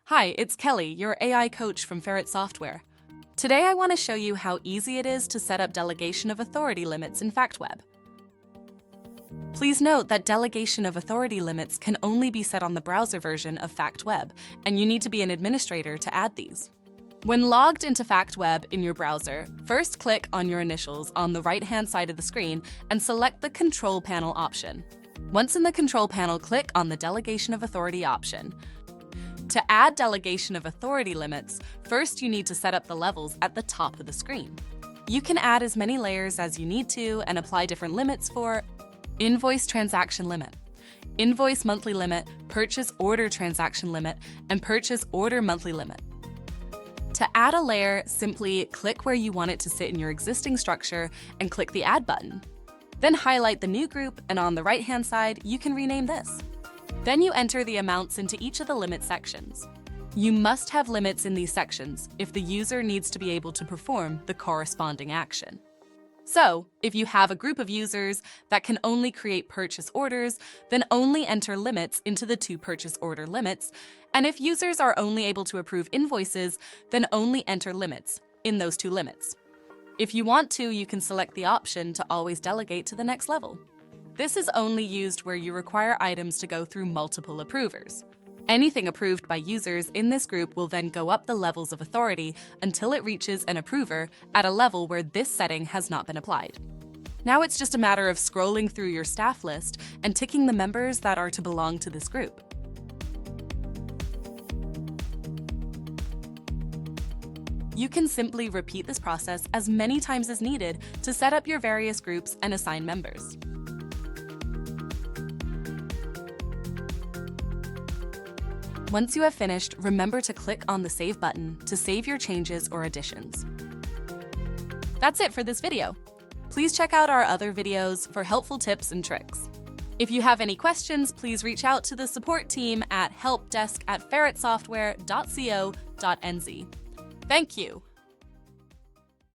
Hi, it's Kelly, your AI coach from Ferret Software. Today I want to show you how easy it is to set up delegation of authority limits in FactWeb. Please note that delegation of authority limits can only be set on the browser version of FactWeb, and you need to be an administrator to add these. When logged into FactWeb in your browser, first click on your initials on the right-hand side of the screen and select the Control Panel option. Once in the Control Panel, click on the Delegation of Authority option. To add delegation of authority limits, first you need to set up the levels at the top of the screen. You can add as many layers as you need to and apply different limits for invoice transaction limit, invoice monthly limit, purchase order transaction limit, and purchase order monthly limit. To add a layer, simply click where you want it to sit in your existing structure and click the Add button. Then highlight the new group, and on the right-hand side, you can rename this. Then you enter the amounts into each of the limit sections. You must have limits in these sections if the user needs to be able to perform the corresponding action. So, if you have a group of users that can only create purchase orders, then only enter limits into the two purchase order limits, and if users are only able to approve invoices, then only enter limits in those two limits. If you want to, you can select the option to always delegate to the next level. This is only used where you require items to go through multiple approvers. Anything approved by users in this group will then go up the levels of authority until it reaches an approver at a level where this setting has not been applied. Now it's just a matter of scrolling through your staff list and ticking the members that are to belong to this group. You can simply repeat this process as many times as needed to set up your various groups and assign members. Once you have finished, remember to click on the Save button to save your changes or additions. That's it for this video. Please check out our other videos for helpful tips and tricks. If you have any questions, please reach out to the support team at helpdesk@ferretsoftware.co.nz. Thank you.